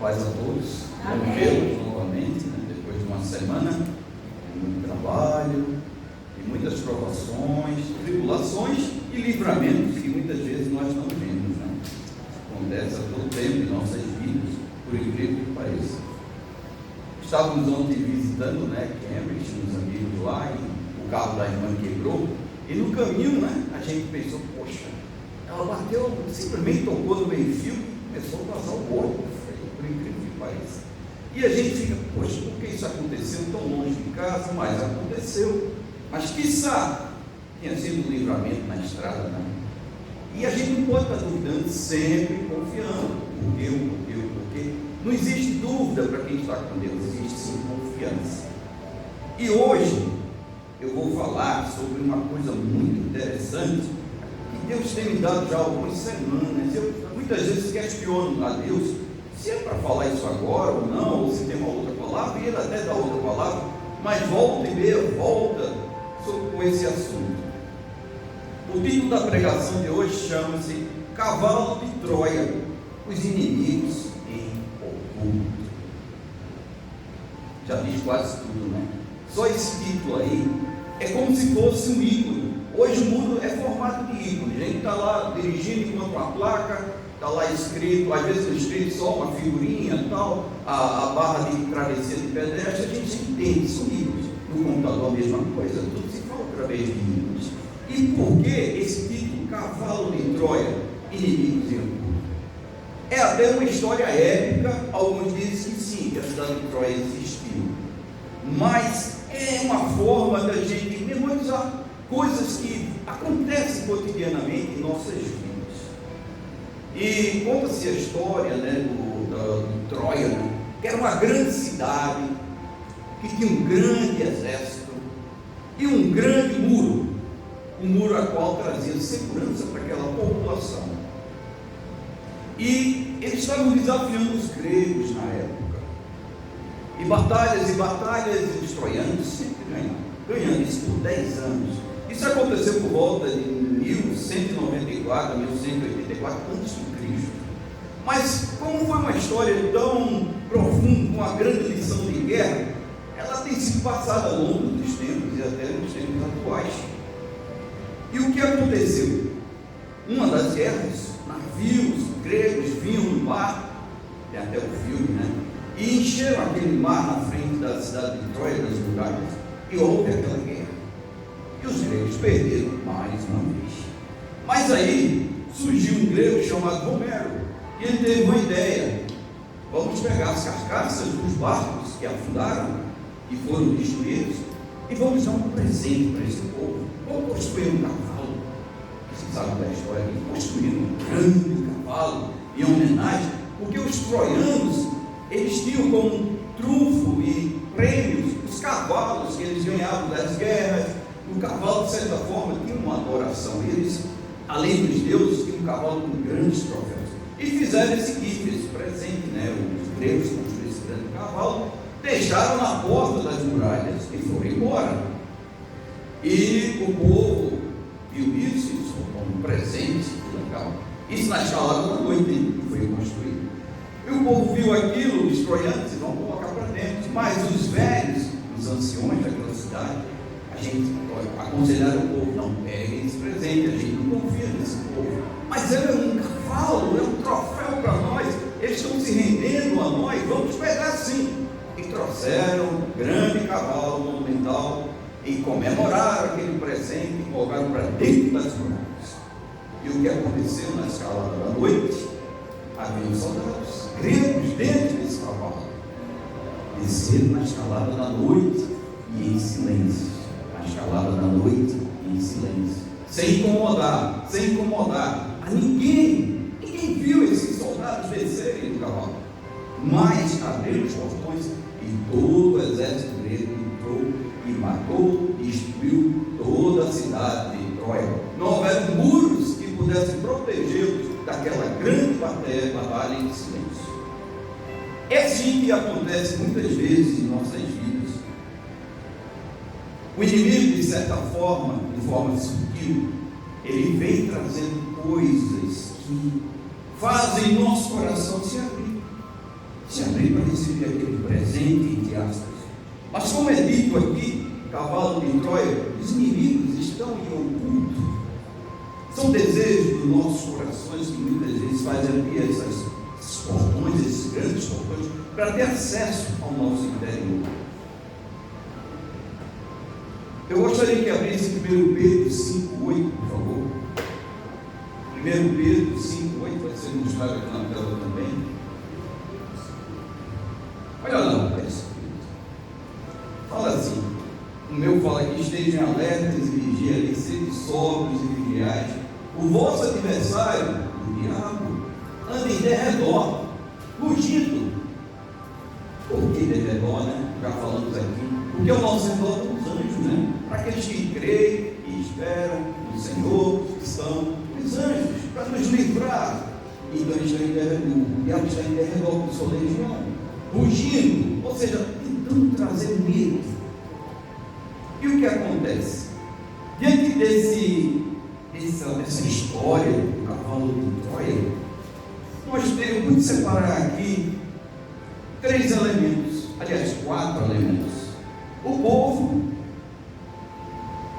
Paz a todos. Vamos vê-los novamente, né? Depois de uma semana de muito trabalho, de muitas provações, tribulações e livramentos que muitas vezes nós não vemos, né? Acontece a todo tempo em nossas vidas, por incrível que pareça. Estávamos ontem visitando, né, Cambridge, uns amigos lá, e o carro da irmã quebrou, e no caminho, né, a gente pensou, poxa, ela bateu, simplesmente tocou no meio-fio e começou a vazar o óleo, por incrível que pareça. E a gente fica, poxa, por que isso aconteceu tão longe de casa? Mas aconteceu. Mas quiçá tinha sido um livramento na estrada, né? E a gente não pode estar duvidando, sempre confiando. Por quê? Não existe dúvida para quem está com Deus, existe sim confiança. E hoje eu vou falar sobre uma coisa muito interessante que Deus tem me dado já há algumas semanas. Eu muitas vezes questiono a Deus se é para falar isso agora ou não, ou se tem uma outra palavra, e ele até dá outra palavra, mas volta e meia, volta com esse assunto. O título da pregação de hoje chama-se Cavalo de Troia, os inimigos em oculto. Já diz quase tudo, né? Só esse título aí é como se fosse um ícone. Hoje o mundo é formado de ícone. A gente está lá dirigindo enquanto uma placa, está lá escrito, às vezes não escrito só uma figurinha tal, a barra de travessia de pedestre, a gente entende, são ícones. No computador a mesma coisa, tudo se fala através de ícones. E por que esse título, Cavalo de Troia, inimigos em oculto? É até uma história épica, alguns dizem que sim, que a cidade de Troia existiu. Mas é uma forma da gente memorizar coisas que acontecem cotidianamente em nossas vidas. E conta-se a história, né, de Troia, né, que era uma grande cidade, que tinha um grande exército e um grande muro, um muro a qual trazia segurança para aquela população. E eles estavam desafiando os gregos na época. E batalhas, e os troianos sempre ganhando isso por 10 anos. Isso aconteceu por volta de 1194 a 1184 a.C. Mas como foi uma história tão profunda, com uma grande lição de guerra, ela tem sido passada ao longo dos tempos e até nos tempos atuais. E o que aconteceu? Uma das guerras, navios gregos vinham no mar, tem até o filme, né? E encheram aquele mar na frente da cidade de Troia, das muralhas, e houve aquela guerra. E os gregos perderam mais uma vez. Mas aí surgiu um grego chamado Homero, e ele teve uma ideia: vamos pegar as carcaças dos barcos que afundaram, que foram destruídos, e vamos dar um presente para esse povo. Vamos construir um cavalo. Você sabe da história, eles construíram um grande cavalo em homenagem, porque os troianos, eles tinham como trunfo e prêmios os cavalos que eles ganhavam das guerras. O cavalo, de certa forma, tinha uma adoração. Eles, além dos deuses, tinham um cavalo com grandes troféus. E fizeram esse gift, esse presente, né? Os gregos construíram esse grande cavalo, deixaram na porta das muralhas e foram embora. E o povo viu isso como um presente, que legal. Isso na escalada da noite que foi construído. E o povo viu aquilo, os troianos, e vão colocar para dentro. Mas os velhos, os anciões daquela cidade, a gente aconselharam o povo: não peguem esse presente, a gente não confia nesse povo. Mas ele é um cavalo, é um troféu para nós, eles estão se rendendo a nós, vamos pegar sim. E trouxeram um grande cavalo monumental e comemoraram aquele presente e colocaram para dentro das muralhas. E o que aconteceu na escalada da noite? Havia soldados gregos dentro desse cavalo. Desceram na escalada da noite e em silêncio. Na escalada da noite e em silêncio. Sem incomodar a ninguém. Ninguém viu esses soldados descerem do cavalo. Mas abriram os portões e todo o exército grego entrou e matou e destruiu toda a cidade de Troia. Não houveram muros que pudessem protegê-los daquela grande batalha em silêncio. É assim que acontece muitas vezes em nossas vidas. O inimigo, de certa forma, de forma sutil, ele vem trazendo coisas que fazem nosso coração se abrir. se abrir para receber aquele presente, entre aspas. Mas como é dito aqui, cavalo de Troia, os inimigos estão em oculto. São desejos dos nossos corações que muitas vezes fazem abrir esses portões, esses grandes portões, para ter acesso ao nosso interior. Eu gostaria que abrisse 1 Pedro 5,8, por favor. 1 Pedro 5,8, vai ser mostrado aqui na tela também. Olha lá, Pai Espírito. Fala assim, o meu fala que estejam alertas e vigiem, sede sóbrios e vigiais. O vosso adversário, o diabo, anda em derredor, fugindo. Por que derredor, né? Já falamos aqui. Porque é o nosso redor dos anjos, né? Para aqueles que creem e esperam no Senhor, que são os anjos, para nos livrar. Então está em derredor, o diabo está em derredor com sua legião, fugindo, ou seja, tentando trazer medo. E o que acontece? Diante dessa história do cavalo de Troia, nós temos que separar aqui 3 elementos, aliás, 4 elementos: o povo,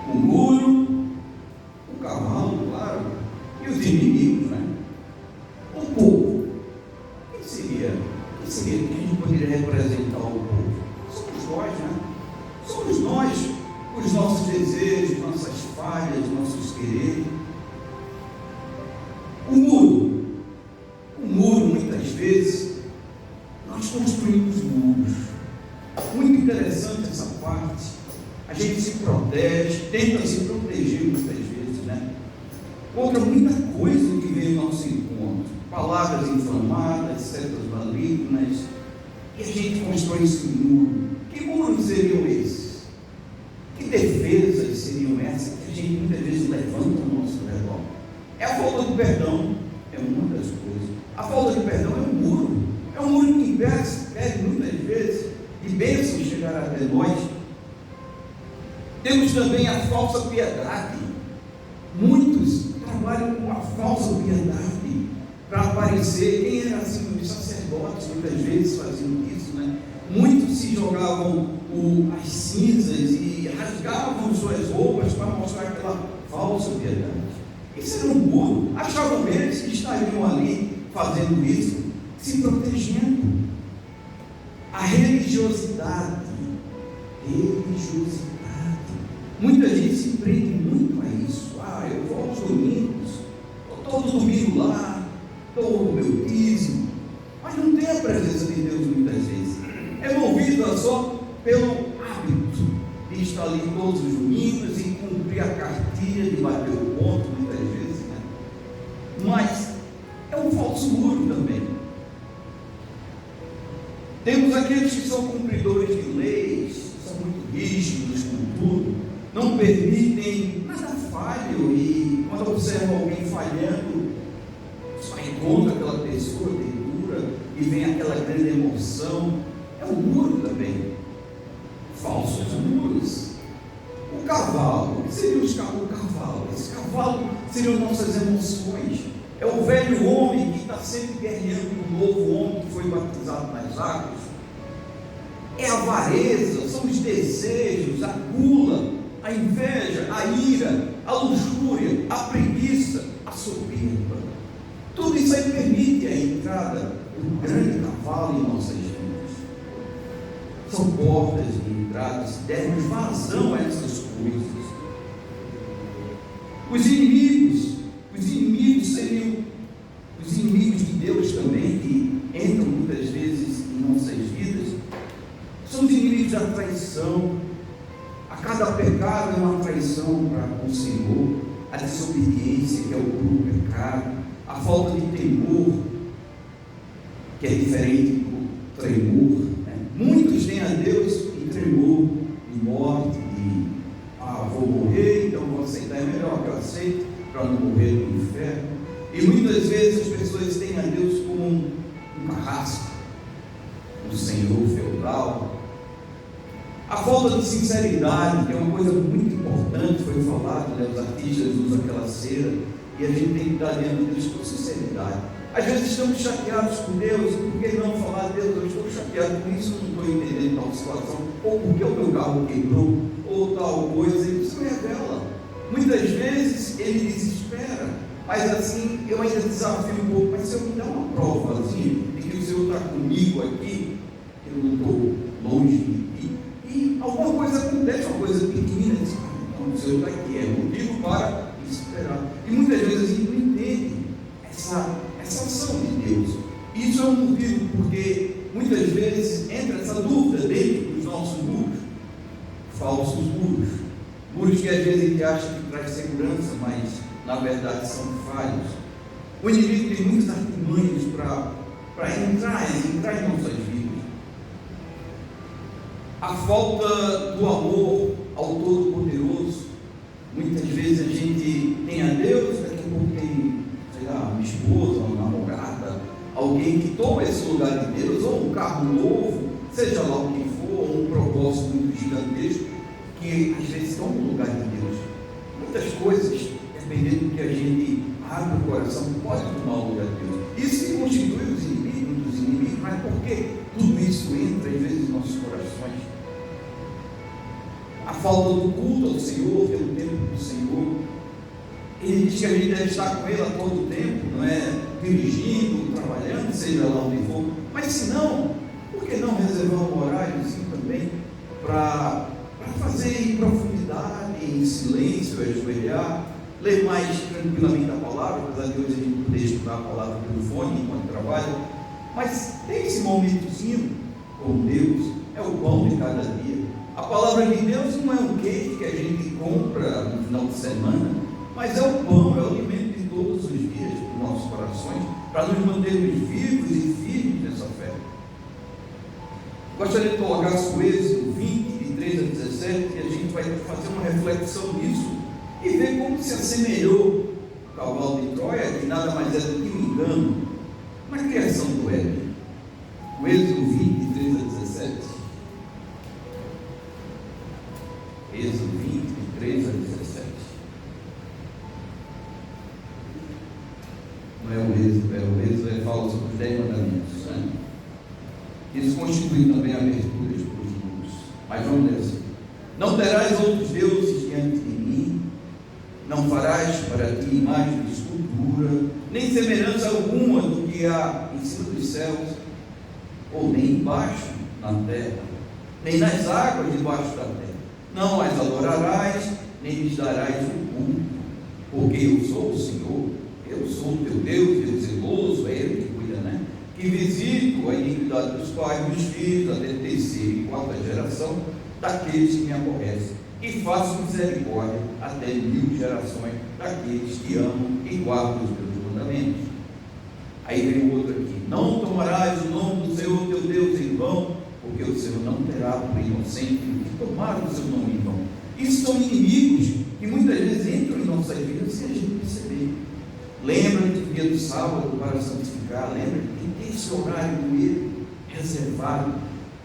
o muro, o cavalo, claro, e os inimigos, né? O povo, quem seria que a gente poderia representar o povo? Somos nós, né? Somos nós, os nossos desejos, nossas falhas, nossos quereres. O muro, muitas vezes, nós construímos muros. Muito interessante essa parte. A gente se protege, tenta se proteger muitas vezes, né? Contra muita coisa que vem ao nosso encontro. Palavras inflamadas, setas malignas. E a gente constrói esse muro. Que muros seriam esses? Que defesas seriam essas que a gente muitas vezes levanta ao nosso redor? É a falta de perdão, é uma das coisas. A falta de perdão é um muro. É um muro que impede muitas vezes de bênçãos chegar até nós. Temos também a falsa piedade. Muitos trabalham com a falsa piedade para aparecer. Quem era assim? Os sacerdotes muitas vezes faziam isso, né? Muitos se jogavam as cinzas e rasgavam suas roupas para mostrar aquela falsa piedade. Isso era um muro. Achavam eles que estariam ali fazendo isso, se protegendo. A religiosidade. Muita gente se prende muito a isso. Eu vou aos domingos, estou todo domingo lá, dou o meu dízimo, mas não tem a presença de Deus muitas vezes. É movida só pelo hábito de estar ali todos os domingos e cumprir a cartilha, de bater o ponto muitas vezes, né? Mas é um falso muro também. Temos aqueles que são cumpridores de leis, são muito rígidos com tudo, não permitem nada falho, e quando observam alguém falhando, sai contra aquela pessoa, dura, e vem aquela grande emoção. É um muro também. Falsos muros. O cavalo, o que seria o cavalo? Esse cavalo seriam nossas emoções. É o velho homem que está sempre guerreando com o novo homem que foi batizado nas águas. É a avareza, são os desejos, a gula, a inveja, a ira, a luxúria, a preguiça, a soberba. Tudo isso aí permite a entrada do grande cavalo em nossas vidas. São portas de entradas, demos vazão a essas coisas. Os inimigos seriam os inimigos de Deus também, que entram muitas vezes em nossas vidas. São os inimigos da traição. A cada pecado é uma traição para com o Senhor. A desobediência, que é o puro pecado. A falta de temor, que é diferente do tremor, né? Muitos têm a Deus em tremor, em morte, vou morrer, então vou aceitar, é melhor que eu aceite para não morrer no inferno. E muitas vezes as pessoas têm a Deus como um carrasco, um senhor feudal. A falta de sinceridade, que é uma coisa muito importante, foi falado, né? Os artistas usam aquela cera, e a gente tem que dar diante de Deus com sinceridade. Às vezes estamos chateados com Deus, por que não falar de Deus? Eu estou chateado com isso, não estou entendendo tal situação, ou porque o meu carro quebrou, ou tal coisa, e isso revela. Muitas vezes ele desespera, mas assim eu ainda desafio um pouco, mas se eu me der uma provazinha de que o Senhor está comigo aqui, eu não estou longe de ti, e alguma coisa acontece, uma coisa pequena, então o Senhor está aqui, é motivo para esperar. E muitas vezes a gente não entende essa ação de Deus. Isso é um motivo porque muitas vezes entra essa dúvida dentro dos nossos muros, falsos muros que às vezes a gente acha que traz segurança, mas na verdade são falhos. O inimigo tem muitos artimanhos para entrar em nossas vidas. A falta do amor ao Todo-Poderoso. Muitas vezes a gente tem a Deus, daqui a pouco tem, sei lá, uma esposa, uma namorada, alguém que toma esse lugar de Deus, ou um carro novo, seja lá o que for, ou um propósito muito gigantesco, que às vezes toma o lugar de Deus. Muitas coisas, dependendo do que a gente abre o coração, pode tomar o lugar de Deus. Isso que constitui os inimigos dos inimigos, mas por que tudo isso entra às vezes em nossos corações? A falta do culto ao Senhor, pelo tempo do Senhor. Ele diz que a gente deve estar com Ele a todo tempo, não é? Dirigindo, trabalhando, seja lá onde for. Mas se não, por que não reservar um horário assim também para fazer em profundidade, em silêncio, ajoelhar, ler mais tranquilamente a palavra, apesar de hoje a gente poder estudar a palavra pelo fone enquanto trabalha, mas tem esse momentozinho com Deus, é o pão de cada dia. A palavra de Deus não é um queijo que a gente compra no final de semana, mas é o pão, é o alimento de todos os dias dos nossos corações, para nos mantermos vivos e firmes nessa fé. Gostaria de colocar o Êxodo 20, de 3 a 17, e a gente vai fazer uma reflexão nisso e ver como se assemelhou o cavalo de Troia, que nada mais é do que um engano, na criação do Éden. O Êxodo 20, de 3 a 17. Êxodo 20, de 3 a 17. Não é o Êxodo, fala sobre os 10 mandamentos, né? Isso constitui também aberturas para os mundos. Mas vamos ler assim: não terás outros deuses diante de mim, não farás para ti imagem de escultura, nem semelhança alguma do que há em cima dos céus, ou nem embaixo na terra, nem nas águas debaixo da terra. Não as adorarás, nem lhes darás o culto, porque eu sou o Senhor, eu sou o teu Deus zeloso, é Ele que cuida, né? Que visito a iniquidade dos pais e dos filhos, até terceira e quarta geração daqueles que me aborrecem, e faço misericórdia até 1000 gerações daqueles que amam e guardam os meus mandamentos. Aí vem o outro aqui: não tomarás o nome do Senhor teu Deus em vão, porque o Senhor não terá por inocente que tomar o seu nome em vão. Isso são inimigos que muitas vezes entram em nossas vidas sem a gente perceber. Lembra-te do dia do sábado para santificar, lembra-te que tem esse horário com Ele reservado.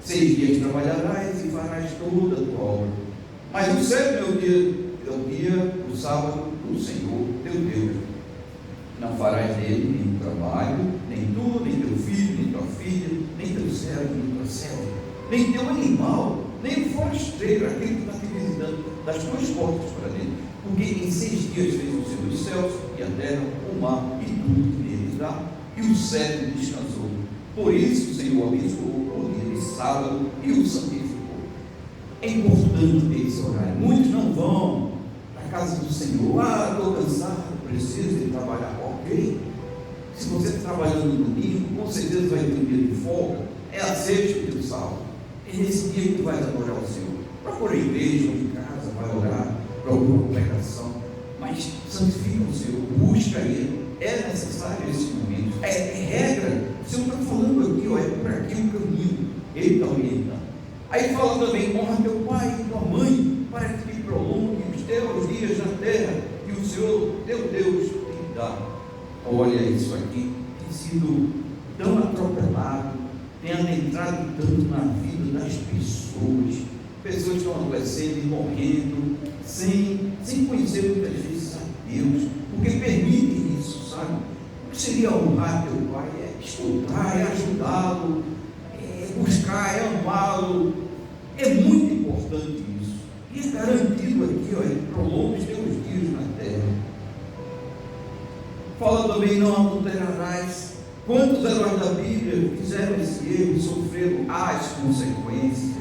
6 dias trabalharás e farás toda a tua obra, mas o sétimo é o dia, o sábado do Senhor teu Deus. Não farás dele nenhum trabalho, nem tu, nem teu filho, nem tua filha, nem teu servo, nem tua serva, nem teu animal, nem o forasteiro, aquele que está te visitando das tuas portas para dentro. Porque em 6 dias fez o Senhor os céus e a terra, o mar e tudo que neles há, e o sétimo descansou. Por isso o Senhor abençoou o dia de sábado e o santificou. É importante ter esse horário. Muitos não vão para a casa do Senhor. Estou cansado, preciso de trabalhar. Ok? Se você está trabalhando no domingo, com certeza vai ter um dia de folga. É a sexta e o sábado. É nesse dia que tu vais adorar o Senhor. Procura a igreja ou em casa, vai orar, procura uma pregação, mas santifica o Senhor, busca Ele. É necessário esse momento. É regra. O Senhor está falando aqui, é por aqui o caminho. Ele está orientando. Aí fala também: honra teu pai e tua mãe, para que te prolongue os teus dias na terra, e o Senhor teu Deus te dá. Olha isso aqui, tem sido tão atropelado, tem adentrado tanto na vida das pessoas. Pessoas estão adoecendo e morrendo, sem conhecer muitas vezes a Deus, porque permitem isso, sabe? O que seria honrar teu pai? É escutar, é ajudá-lo, é buscar, é amá-lo. É muito importante isso. E é garantido aqui, olha, prolonga os teus dias na terra. Fala também, não adulterarás. Quantos heróis da Bíblia fizeram esse erro e sofreram as consequências?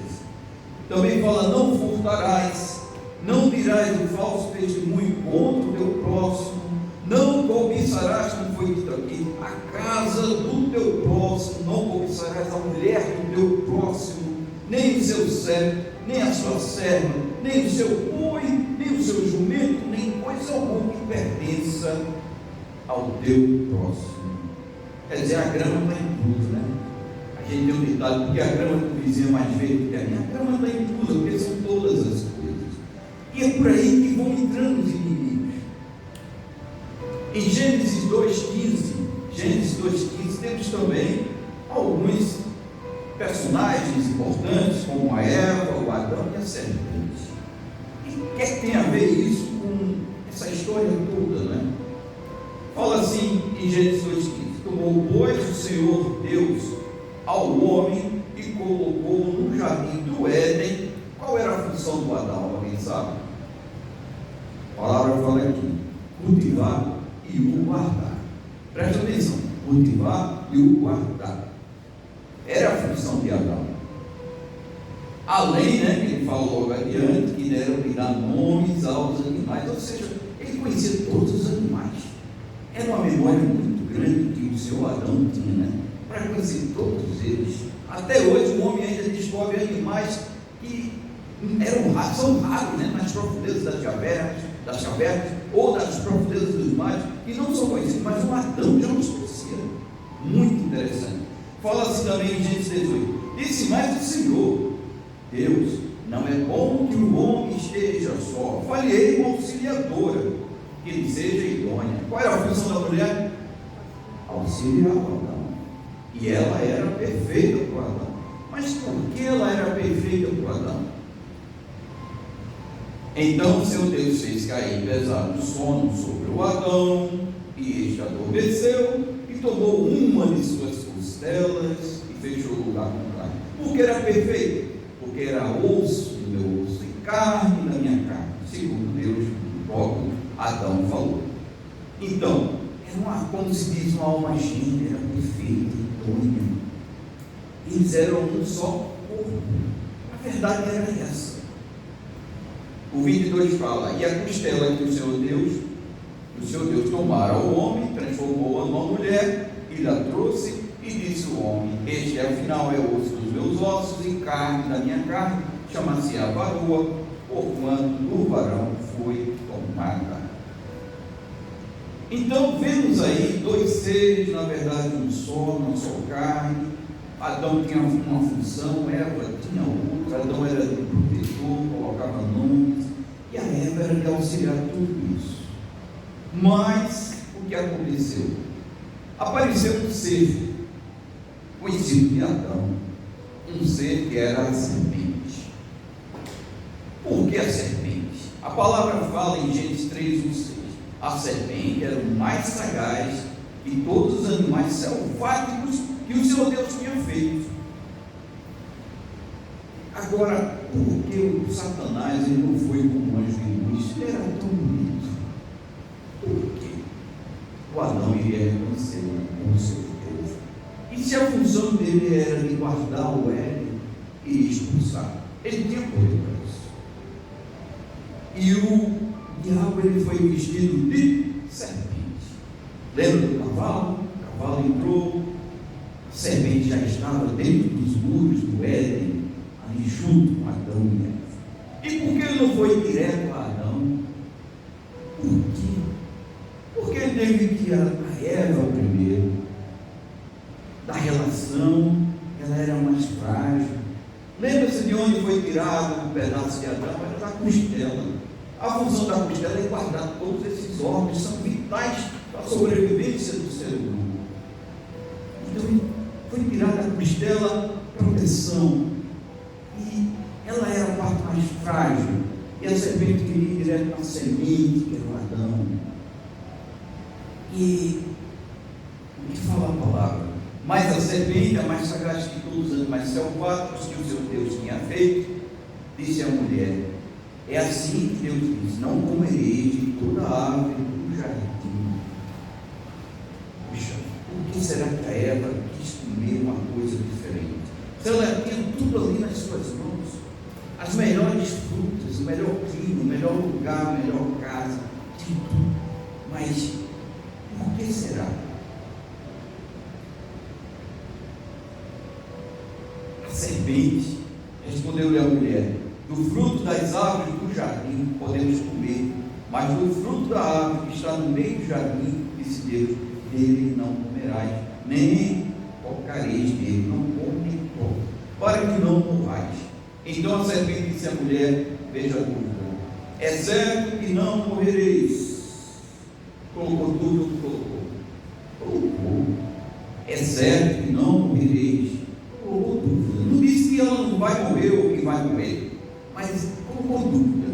Também fala, não furtarás, não dirás o falso testemunho contra o teu próximo, não cobiçarás, como foi dito aqui, a casa do teu próximo, não cobiçarás a mulher do teu próximo, nem o seu servo, nem a sua serva, nem o seu boi, nem o seu jumento, nem coisa alguma que pertença ao teu próximo. Quer dizer, a grama está em tudo, né? A gente tem um ditado, porque a grama do vizinho é mais verde que a minha. A grama está em tudo, porque são todas as coisas. E é por aí que vão entrando os inimigos. Em Gênesis 2,15, temos também alguns personagens importantes, como a Eva, o Adão e a serpente. E o que tem a ver isso com essa história toda, né? Fala assim em Gênesis 2,15: tomou, pois, o Senhor Deus ao homem e colocou no jardim do Éden. Qual era a função do Adão? Alguém sabe? A palavra fala aqui: cultivar e o guardar. Presta atenção: cultivar e o guardar. Era a função de Adão. Além, né, que ele fala logo adiante, que deram lhe dar nomes aos animais, ou seja, ele conhecia todos os animais. Era uma memória muito grande que o seu Adão tinha, né? Para conhecer todos eles. Até hoje o homem ainda descobre animais que são raros, né? Nas profundezas das cavernas ou nas profundezas dos mares, que não são conhecidos, mas o Adão já os conhecia. Muito interessante. Fala assim também em Gênesis 18: disse mais o Senhor Deus, não é bom que o homem esteja só, falhei uma auxiliadora que lhe seja idônea. Qual era a função da mulher? Auxiliar o Adão. E ela era perfeita para o Adão. Mas por que ela era perfeita para o Adão? Então o seu Deus fez cair pesado sono sobre o Adão, e este adormeceu, e tomou uma de suas costelas e fechou o lugar com carne. Por que era perfeito? Porque era osso do meu osso e carne da minha carne, segundo Deus, logo Adão falou. Então, como se diz, uma alma gêmea, era perfeita, idônea. Eles eram um só corpo. A verdade era essa. O 22 fala: e a costela que o seu Deus tomara ao homem, transformou-a numa mulher, e la trouxe, e disse o homem: este afinal é osso dos meus ossos e carne da minha carne, chama-se a varoa, porquanto do varão foi tomada. Então vemos aí dois seres, na verdade um só, uma só carne. Adão tinha uma função, Eva tinha outra. Adão era de protetor, colocava nomes, e a Eva era de auxiliar tudo isso. Mas o que aconteceu? Apareceu um ser conhecido de Adão, um ser que era a serpente. Por que a serpente? A palavra fala em Gênesis 3:1-6: a serpente era o mais sagaz de todos os animais selváticos que o Senhor Deus tinha feito. Agora, por que o Satanás ele não foi como anjo de luz? Ele era tão bonito. Por quê? O Adão iria reconhecer com certeza. E se a função dele era de guardar o Éden e expulsar? Ele tinha poder para isso. E o diabo ele foi vestido de serpente. Lembra do cavalo? O cavalo entrou, a serpente já estava dentro dos muros do Éden, ali junto com Adão e Eva. E por que ele não foi direto a Adão? Por quê? Porque ele teve que ir a Eva primeiro. Da relação, ela era mais frágil. Lembra-se de onde foi tirado um pedaço de Adão? Era da costela. A função da costela é guardar todos esses órgãos, são vitais para a sobrevivência do ser humano. Então, foi tirada a costela, proteção, e ela era a parte mais frágil, e a serpente queria ir direto na semente, que era o Adão. E serpente, a mais sagaz que todos os animais selváticos que o seu Deus tinha feito, disse à mulher: é assim que Deus diz: não comereis de toda a árvore do jardim. Puxa, por que será que a Eva quis comer uma coisa diferente? Se ela tinha tudo ali nas suas mãos, as melhores frutas, o melhor clima, o melhor lugar, a melhor casa, tudo. Mas por que será? A serpente respondeu-lhe a mulher: do fruto das árvores do jardim podemos comer, mas do fruto da árvore que está no meio do jardim, disse Deus, dele não comerás, nem tocareis dele, não come nem toque, para que não morrais. Então a serpente disse à mulher, veja a dúvida, é certo que não morrereis. Colocou dúvida, colocou. É certo que não morrereis. Colocou dúvida. Não disse que ela não vai morrer ou que vai morrer, mas colocou dúvida.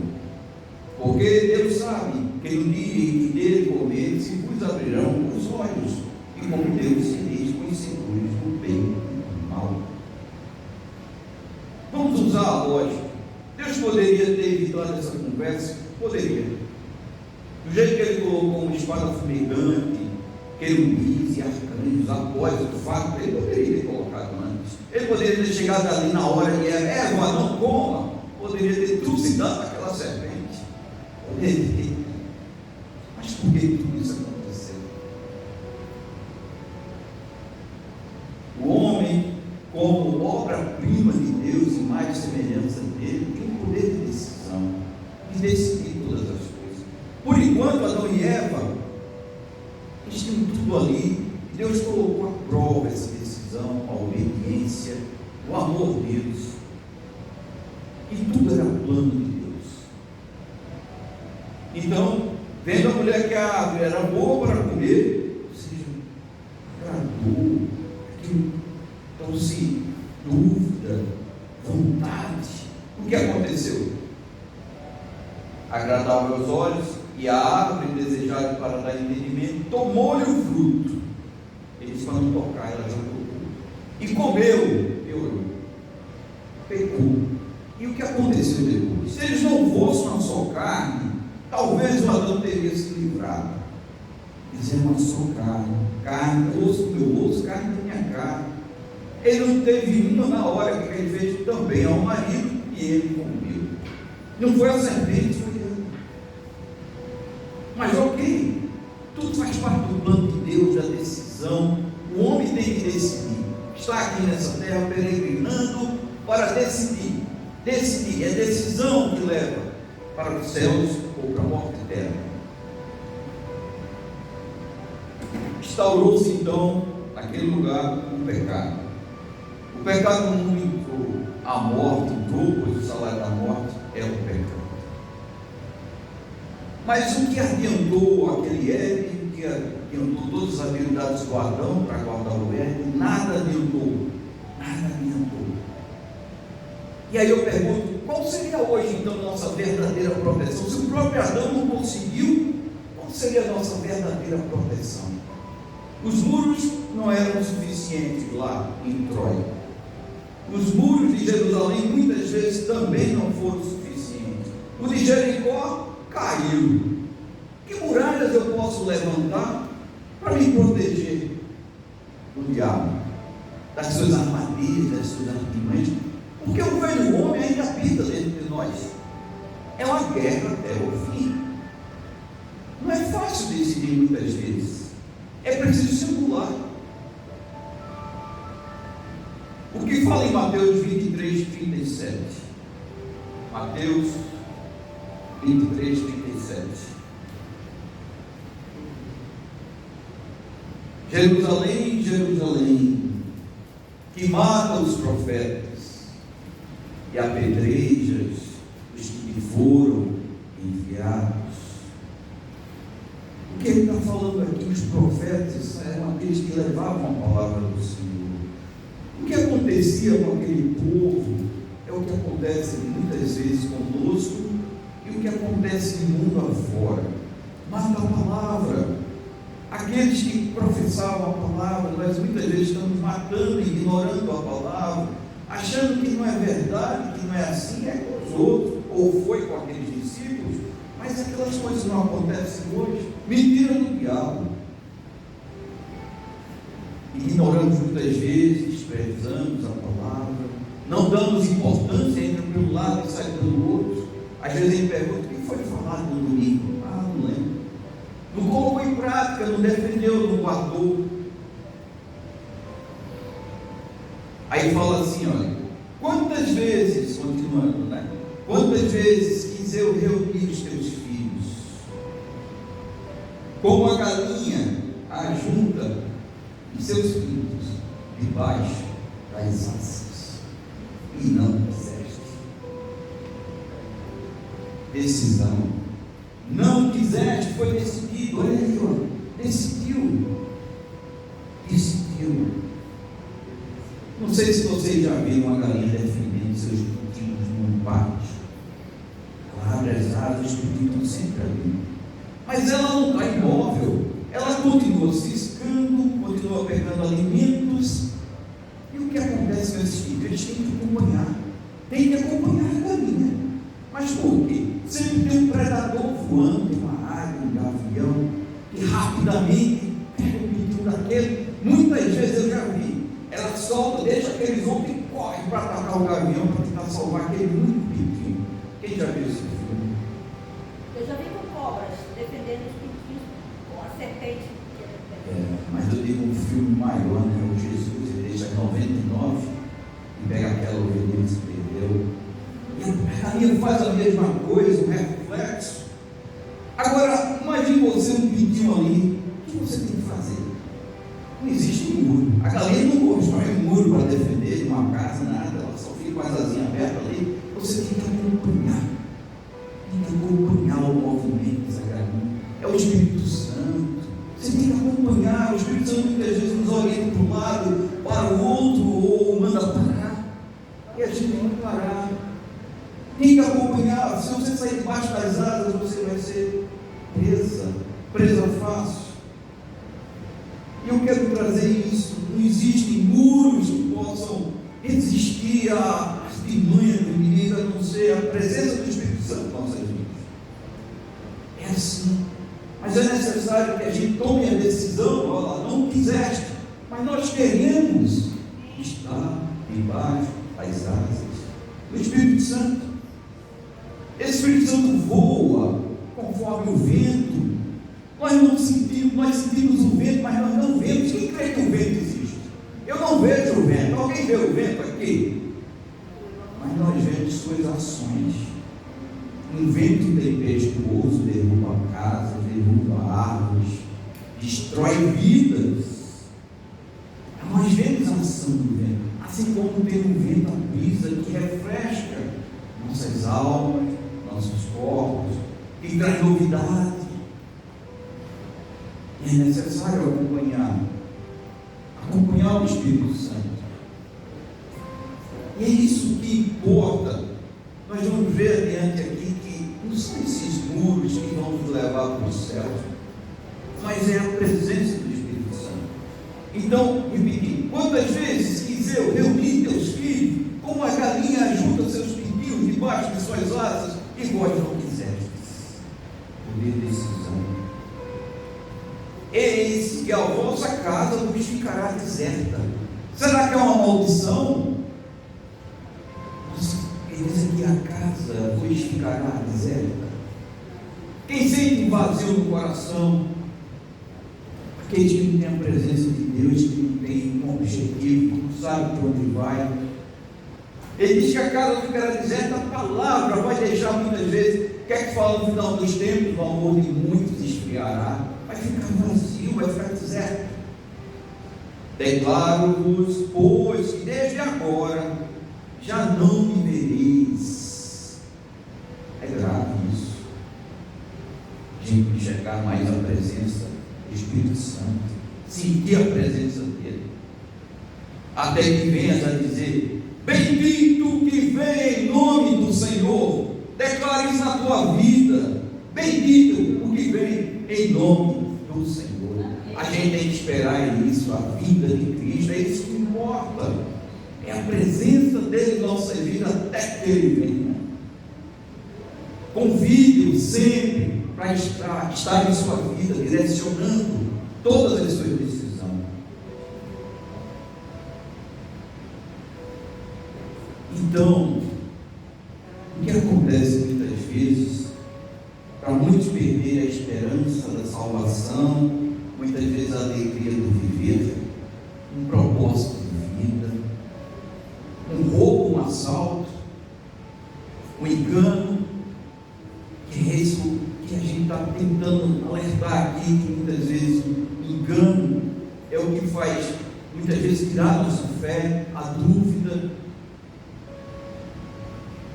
Porque Deus sabe que no dia em que dele comer, se vos abrirão os olhos, e como Deus sereis conhecedores do bem e do mal. Vamos usar a lógica. Deus poderia ter evitado essa conversa? Poderia. Do jeito que ele colocou uma espada fumegante, querubins e arcanjos após o fato, ele poderia ter colocado antes. Ele poderia ter chegado ali na hora que era: Eva, não coma. Poderia ter trucidado aquela serpente. Poderia ter. Mas por que tudo isso aconteceu? O homem, como obra-prima de Deus, imagem e semelhança dele, tem o poder de decisão, de decidir todas as coisas. Por enquanto, Adão e Eva, eles tinham tudo ali, e Deus colocou à prova essa decisão, a obediência, o amor deles, e tudo era plano de Deus. Então, vendo a mulher que a árvore era boa para comer, ou seja, agradou, trouxe dúvida, vontade. O que aconteceu? Agradável aos olhos, e a árvore desejada para dar entendimento, tomou-lhe o fruto. Ele disse para não tocar, ela já tocou. E comeu, piorou, pecou. E o que aconteceu depois? Se eles não fossem uma só carne, talvez o Adão teria se livrado. Eles eram uma só carne, carne, osso do meu osso, carne da minha carne. Ele não teve uma na hora que ele fez também ao marido, e ele comeu. Não foi a serpente, foi ele. Mas ok, tudo faz parte do plano de Deus, da decisão. O homem tem que decidir. Está aqui nessa terra peregrinando para decidir. Decidir, é decisão que leva para os céus ou para a morte eterna. Instaurou-se então naquele lugar o pecado. O pecado não entrou, a morte entrou, pois o salário da morte é o pecado. Mas o que adiantou aquele Éden, o que adiantou todas as habilidades do Adão para guardar o Éden, nada adiantou, nada adiantou. E aí eu pergunto, qual seria hoje então a nossa verdadeira proteção? Se o próprio Adão não conseguiu, qual seria a nossa verdadeira proteção? Os muros não eram suficientes lá em Troia. Os muros de Jerusalém muitas vezes também não foram suficientes. O de Jericó caiu. Que muralhas eu posso levantar para me proteger do diabo, das suas armadilhas, das suas artimanhas? Porque o velho homem ainda habita dentro de nós. É uma guerra até o fim. Não é fácil decidir muitas vezes. É preciso simular. O que fala em Mateus 23, 37? Mateus 23, 37. Jerusalém, Jerusalém, que mata os profetas e apedrejas os que foram enviados. O que ele está falando aqui? Os profetas eram aqueles que levavam a palavra do Senhor. O que acontecia com aquele povo é o que acontece muitas vezes conosco e o que acontece no mundo afora. Mata a palavra. A aqueles que professavam a palavra, nós muitas vezes estamos matando, ignorando a palavra, achando que não é verdade, que não é assim, é com os outros, ou foi com aqueles discípulos, mas aquelas coisas não acontecem hoje. Mentira do diabo. Ignoramos muitas vezes, desprezamos a palavra, não damos importância, entra pelo lado e sai pelo outro. Às vezes a gente pergunta: o que foi falado no domingo? Não lembro. Não colocou em prática, não defendeu, não guardou. Aí fala assim: olha, quantas vezes, continuando, né? Quantas vezes quis eu reunir os teus filhos, como a galinha ajunta os seus filhos debaixo das asas, e não quiseste. Decisão. Não quiseste, foi decidido. Olha aí, ó. Decidiu. Não sei se vocês já viram uma galinha defendendo seus pintinhos num pátio. Ela abre as asas, os pintinhos estão sempre ali. Mas ela não está imóvel. Ela continua ciscando, continua pegando alimentos. E o que acontece com esses filhos? Eles têm que acompanhar. Tem que acompanhar a galinha. Mas por quê? Sempre tem um predador voando, uma águia, um gavião, que rapidamente pega o pintinho daquele. Muitas vezes eu já vi. Ela solta, deixa aqueles outros e corre para atacar o gavião, para tentar salvar aquele único pintinho. Quem já viu esse filme? Eu já vi com cobras defendendo os pintinhos com a serpente. Mas eu digo um filme maior, né? O Jesus, ele deixa 99 e pega aquela ovelhinha que se perdeu. E a galinha faz a mesma coisa, um reflexo. Agora, imagine você um pintinho ali, o que você tem que fazer? Não existe muro. A galinha não constrói um muro para defender uma casa, nada, ela só fica com as asinhas abertas ali. Você tem que acompanhar. Tem que acompanhar o movimento dessa galinha. É o Espírito Santo. Você tem que acompanhar. O Espírito Santo muitas vezes nos orienta para um lado, para o outro, ou manda parar. E a gente tem que parar. Tem que acompanhar. Se você sair debaixo das asas, você vai ser presa fácil. E eu quero trazer isso. Não existem muros que possam resistir às pimanhas do inimigo, a não ser a presença do Espírito Santo em nossas vidas. É assim. Mas é necessário que a gente tome a decisão. Olha, não quiseste, mas nós queremos estar debaixo das asas do Espírito Santo. Esse Espírito Santo voa conforme o vento. Nós não sentimos, nós sentimos o vento, mas nós não vemos. Quem crê que o vento existe? Eu não vejo o vento. Alguém vê o vento aqui? Mas nós vemos suas ações. Um vento tempestuoso derruba casas, derruba árvores, destrói vidas. Nós vemos a ação do vento. Assim como tem um vento, a brisa que refresca nossas almas, nossos corpos, que traz novidade. E é necessário acompanhar o Espírito Santo. E é isso que importa. Nós vamos ver adiante aqui que não são esses muros que vão nos levar para o céu, mas é a presença do Espírito Santo. Então, repetir: quantas vezes quis eu reunir teus filhos, como a galinha ajuda seus pintinhos debaixo de suas asas, e vós não quisestes. Poder decisão. Eis que a vossa casa vos ficará deserta. Será que é uma maldição? Ele diz aqui: a casa vos ficará deserta. Quem sente vazio no coração, aqueles que não têm a presença de Deus, que não têm um objetivo, que não sabem para onde vai. Ele diz que a casa ficará deserta. A palavra vai deixar muitas vezes. Quer que fala no final dos tempos? O amor de muitos esfriará. Vai ficar vazio, vai ficar deserto. Declaro-vos, pois, que desde agora já não me vereis. É grave isso. A gente enxergar mais a presença do Espírito Santo, sentir a presença dele, até que venhas a dizer: bendito que vem em nome do Senhor. Declare isso na tua vida: bendito o que vem em nome do Senhor. A gente tem que esperar nisso, a vinda de Cristo, é isso que importa. É a presença dele em nossa vida até que ele venha. Convide-o sempre para estar em sua vida, direcionando todas as suas decisões. Então, o que acontece muitas vezes, para muitos perder a esperança da salvação, muitas vezes a alegria do viver, um propósito de vida, um roubo, um assalto, um engano, que é isso que a gente está tentando alertar aqui, que muitas vezes o engano é o que faz muitas vezes tirar nossa fé, a dúvida.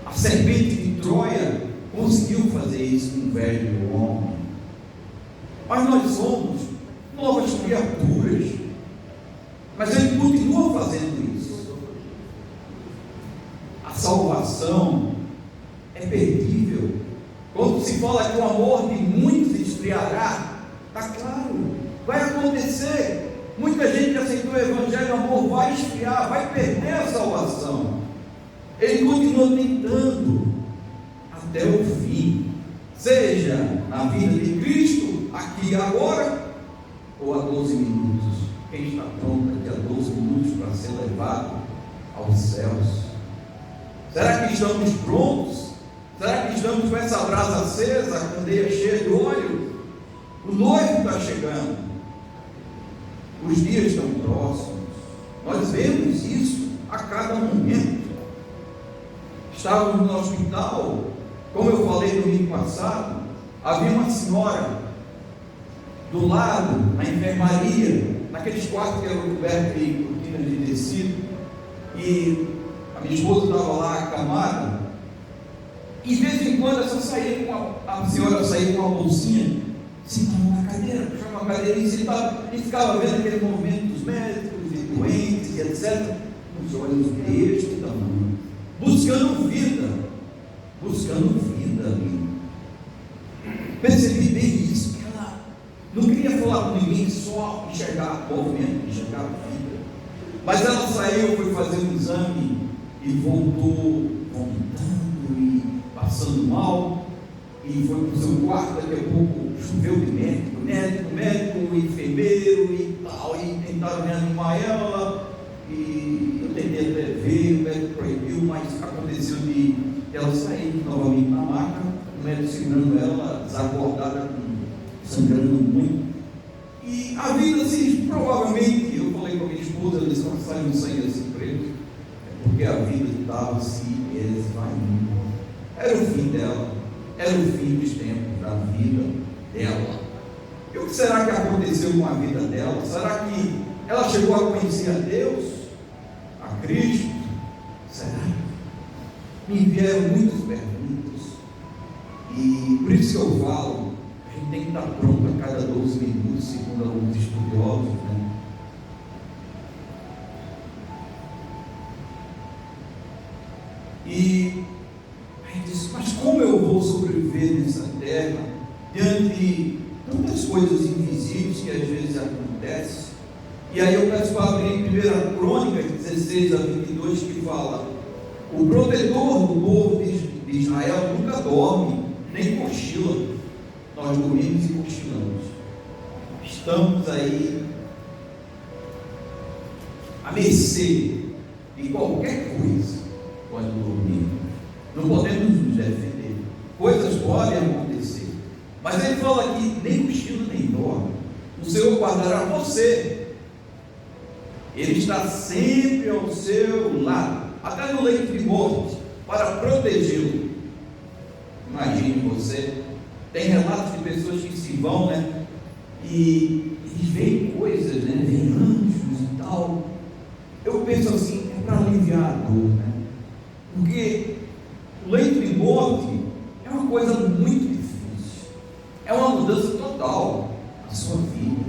A serpente de Troia conseguiu fazer isso com o velho homem, mas nós somos novas criaturas, mas ele continua fazendo isso. A salvação é perdível. Quando se fala que o amor de muitos esfriará, está claro, vai acontecer. Muita gente que aceitou o evangelho, o amor vai esfriar, vai perder a salvação. Ele continua tentando até o fim, seja na vida de Cristo, aqui e agora, ou a 12 minutos. Quem está pronto daqui a 12 minutos para ser levado aos céus? Será que estamos prontos? Será que estamos com essa brasa acesa, a candeia cheia de óleo? O noivo está chegando, os dias estão próximos, nós vemos isso a cada momento. Estávamos no hospital, como eu falei no domingo passado, havia uma senhora do lado, na enfermaria, naqueles quartos que eram cobertos de cortinas de tecido, e a minha esposa estava lá acamada, e de vez em quando a senhora saía com uma bolsinha, sentava na cadeira, puxava uma cadeira e sentava, e ficava vendo aquele movimento dos médicos e doentes e etc., os olhos deste tamanho, buscando vida ali. Percebi bem isso, que ela não queria falar com ninguém, só enxergar movimento, enxergar vida. Mas ela saiu, foi fazer um exame e voltou vomitando e passando mal, e foi para o seu quarto. Daqui a pouco choveu de médico, enfermeiro e tal, e tentaram reanimar ela. E eu tentei até ver, o médico proibiu, mas aconteceu de ela sair novamente na maca, o médico segurando ela, desacordada, sangrando muito. E a vida, assim, provavelmente, eu falei com a minha esposa, ela disse: quando sai um sangue assim preto, é porque a vida estava se esvaindo. Era o fim dela, era o fim dos tempos da vida dela. E o que será que aconteceu com a vida dela? Será que ela chegou a conhecer a Deus, a Cristo? Será? Me vieram muitas perguntas, e por isso que eu falo, a gente tem que estar pronto a cada 12 minutos, segundo alguns estudiosos, né? E a gente diz: mas como eu vou sobreviver nessa terra, diante de tantas coisas invisíveis que às vezes acontecem? E aí eu peço para abrir em 1 Crônicas 16 a 22, que fala: o protetor do povo de Israel nunca dorme, nem cochila. Nós dormimos e cochilamos. Estamos aí à mercê de qualquer coisa. Pode dormir. Não podemos nos defender. Coisas podem acontecer. Mas ele fala aqui: nem cochila, nem dorme. O Senhor guardará você. Ele está sempre ao seu lado, até no leito de morte, para protegê-lo. Imagine você, tem relatos de pessoas que se vão, né? E veem coisas, né? Vêm anjos e tal. Eu penso assim, é para aliviar a dor, né? Porque o leito de morte é uma coisa muito difícil. É uma mudança total na sua vida.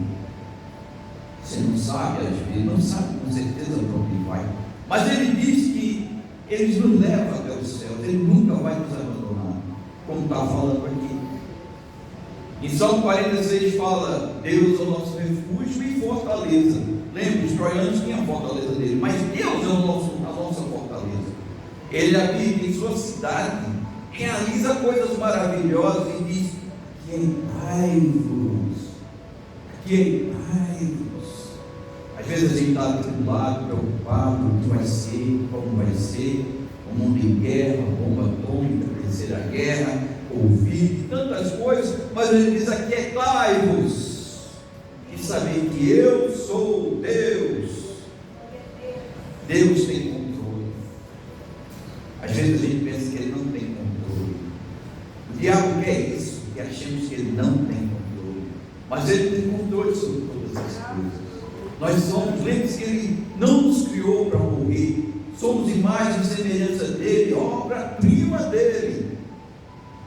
Você não sabe, às vezes, não sabe com certeza para onde vai. Mas ele diz que ele nos leva até o céu, ele nunca vai nos abandonar, como está falando aqui. Em Salmo 46 fala: Deus é o nosso refúgio e fortaleza. Lembra, os troianos tinham a fortaleza dele, mas Deus é a nossa fortaleza. Ele habita em sua cidade, realiza coisas maravilhosas e diz: aquietai-vos, aquietai-vos. Às vezes a gente está atribulado, preocupado, o que vai ser, como vai ser, o mundo em guerra, bomba atômica, terceira guerra, Covid, tantas coisas, mas ele diz: aquietai-vos, e saber que eu sou Deus. Deus tem controle. Às vezes a gente pensa que ele não tem controle. O diabo quer isso, que achamos que ele não tem controle, mas ele tem controle sobre todas as coisas. Nós somos, lembre-se que ele não nos criou para morrer, somos imagem e semelhança dele, obra-prima dele.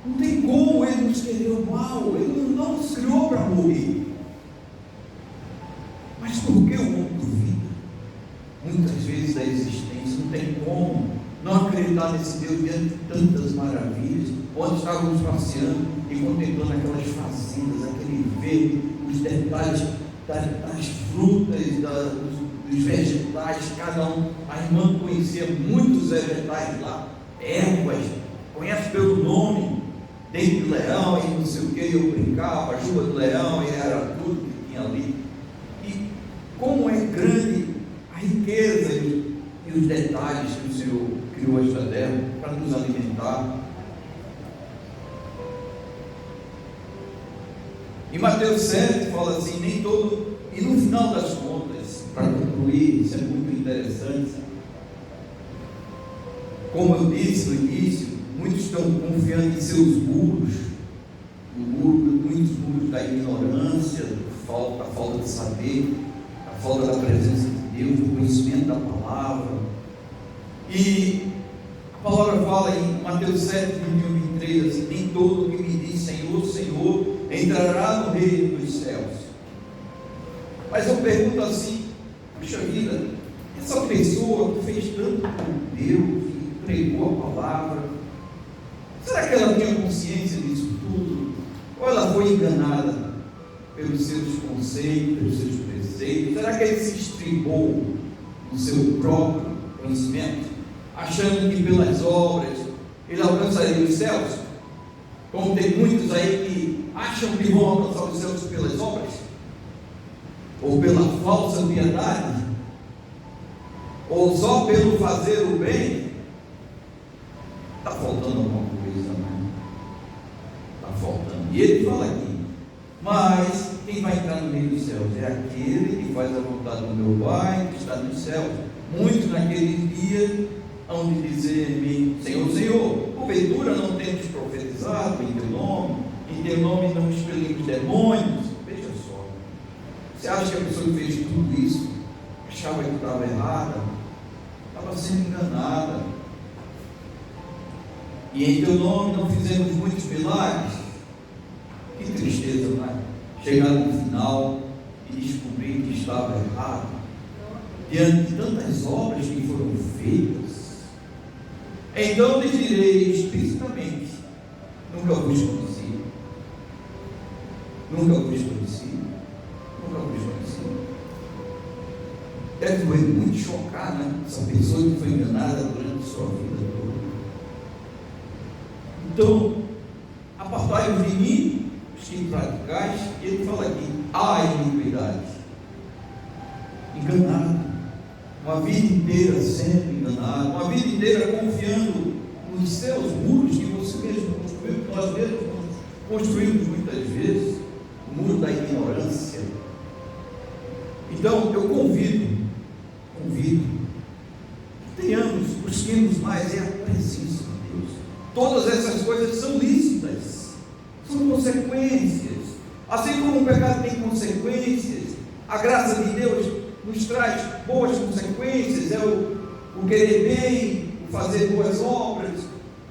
Não tem como ele nos querer o mal, ele não nos criou para morrer. Mas por que o homem duvida? Muitas vezes da existência, não tem como não acreditar nesse Deus diante de tantas maravilhas. Ontem estávamos passeando e contemplando aquelas fazendas, aquele verde, os detalhes das frutas, dos vegetais, cada um. A irmã conhecia muitos vegetais lá, ervas, conhece pelo nome, dente de leão e não sei o que, eu brincava, juba do leão, e era tudo que tinha ali. E como é grande a riqueza e os detalhes que o Senhor criou esta terra para nos alimentar. Em Mateus 7 fala assim, nem todo, e no final das contas, para concluir, isso é muito interessante, como eu disse no início, muitos estão confiando em seus muros, muitos muros da ignorância, da falta de saber, a falta da presença de Deus, do conhecimento da palavra. E a palavra fala em Mateus 7, 21 e 23, assim, nem todo que me diz Senhor, Senhor, entrará no reino dos céus. Mas eu pergunto assim, puxa vida, essa pessoa que fez tanto por Deus, que pregou a palavra, será que ela tinha consciência disso tudo? Ou ela foi enganada pelos seus conceitos, pelos seus preceitos? Será que ele se estribou no seu próprio conhecimento, achando que pelas obras ele alcançaria os céus? Como tem muitos aí que acham que vão alcançar os céus pelas obras, ou pela falsa piedade, ou só pelo fazer o bem. Está faltando alguma coisa, né? Está faltando. E ele fala aqui, mas quem vai entrar no meio dos céus é aquele que faz a vontade do meu Pai que está nos céus. Muitos naquele dia hão de dizer-me, Senhor, Senhor, porventura não temos profetizado em teu nome não expelimos demônios. Veja só, você acha que a pessoa que fez tudo isso achava que estava errada? Estava sendo enganada. E em teu nome não fizemos muitos milagres? Que tristeza, não é? Chegar no final e descobrir que estava errado diante de tantas obras que foram feitas. Então lhes direi explicitamente, nunca vos conheci, nunca vos conheci, nunca vos conheci. Deve doer muito chocar, né? Essa pessoa que foi enganada durante sua vida toda. Então, apartai-vos de mim, os que praticais, e ele fala aqui, há iniquidade, enganado, uma vida inteira sendo enganado, uma vida inteira confiando nos seus muros que você mesmo construiu, que nós mesmos construímos muitas vezes, o muro da ignorância. Então eu convido que tenhamos, busquemos mais a presença de Deus. Todas essas coisas são lícitas, são consequências, assim como o pecado tem consequências, a graça de Deus nos traz boas consequências, é o querer bem, o fazer boas obras,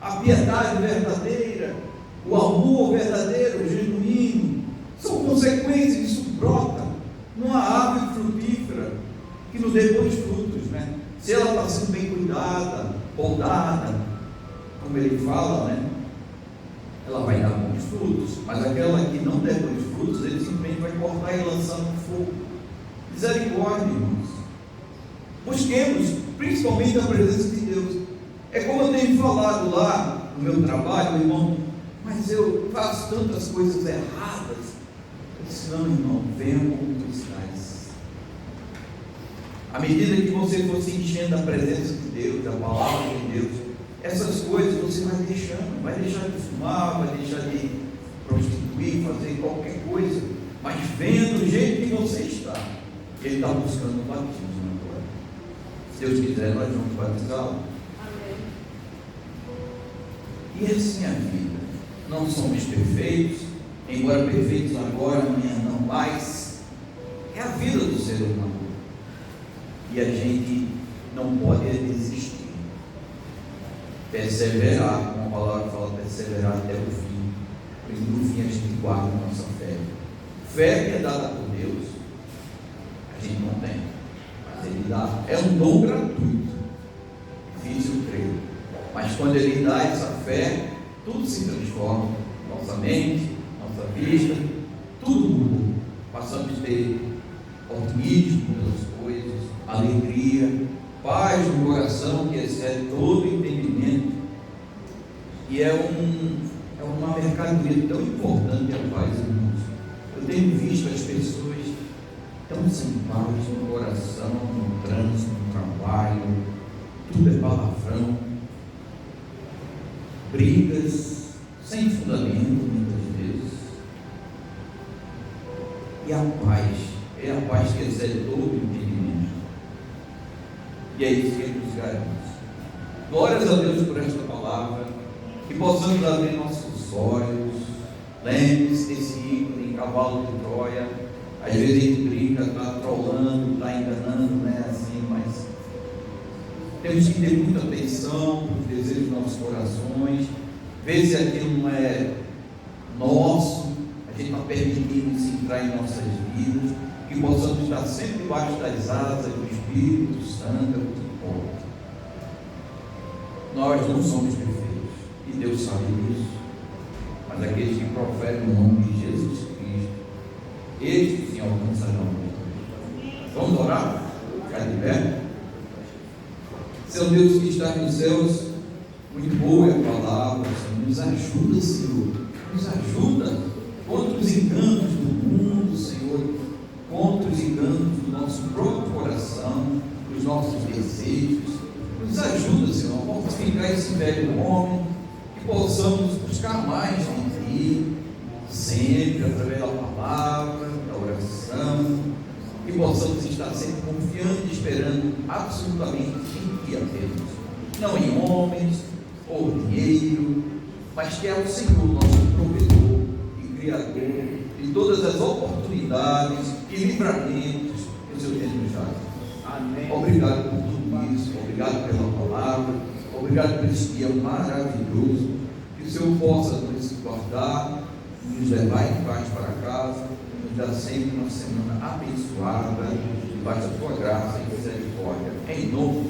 a piedade verdadeira, o amor verdadeiro, genuíno, são consequências, isso brota numa árvore frutífera que nos dê bons frutos, né? Se ela está sendo bem cuidada, podada, como ele fala, né? Ela vai dar bons frutos, mas aquela que não der bons frutos, frutos, Ele simplesmente vai cortar e lançar no fogo. Misericórdia, irmãos. Busquemos, principalmente a presença de Deus. É como eu tenho falado lá no meu trabalho, irmão, mas eu faço tantas coisas erradas. Eu disse, não, irmão, venha como tu estás. À medida que você for se enchendo da presença de Deus, da palavra de Deus, essas coisas você vai deixar de fumar, vai deixar de prostituir, fazer qualquer coisa, mas venha do jeito que você está. Ele está buscando o batismo agora. Se Deus quiser, nós vamos batizá-lo. E assim é a vida. Não somos perfeitos, embora perfeitos agora, amanhã não mais. É a vida do ser humano. E a gente não pode desistir. Perseverar, como a palavra fala, perseverar até o fim. Pois no fim a gente guarda a nossa fé. Fé que é dada por Deus, a gente não tem. Mas Ele dá. É um dom gratuito. Difícil crer. Mas quando Ele dá essa fé, tudo se transforma. Nossa mente, nossa vista, tudo muda. Passamos a ter otimismo pelas coisas, alegria, paz no coração que excede todo entendimento. E é uma mercadoria tão importante a paz, irmãos. Eu tenho visto as pessoas tão sem paz no coração, no trânsito, no trabalho, tudo é palavrão, brigas sem fundamento muitas vezes. E a paz é a paz que excede todo entendimento. E é isso que Ele nos garante. Glórias a Deus por esta palavra, que possamos abrir nossos olhos. Lembre-se desse ícone em cavalo de Troia. Às vezes a gente brinca, está trolando, está enganando, não é assim, mas temos que ter muita atenção para os desejos dos nossos corações, ver se aquilo não é nosso, a gente está permitindo isso entrar em nossas vidas, que possamos estar sempre debaixo das asas do Espírito Santo, o que importa. Nós não somos perfeitos, e Deus sabe disso, mas aqueles que proferem o nome de Jesus Cristo, estes sim alcançarão. Vamos orar? Ficar de pé? Seu Deus que está nos céus, muito boa é a palavra, Senhor. Nos ajuda, Senhor. Nos ajuda contra os enganos do mundo, Senhor. Contra os enganos do nosso próprio coração, dos nossos desejos. Nos ajuda, Senhor, a mortificar esse velho homem, que possamos buscar mais em Ti, sempre através da palavra, da oração, que possamos estar sempre confiando e esperando absolutamente em Ti apenas, não em homens ou dinheiro, mas que é o Senhor, nosso provedor e Criador de todas as oportunidades e livramentos que o Senhor tem nos dado. Amém. Obrigado por tudo isso, obrigado pela palavra, obrigado por esse dia maravilhoso, que o Senhor possa nos guardar, nos levar em paz para casa, nos dar sempre uma semana abençoada, debaixo da Tua graça e misericórdia, em nome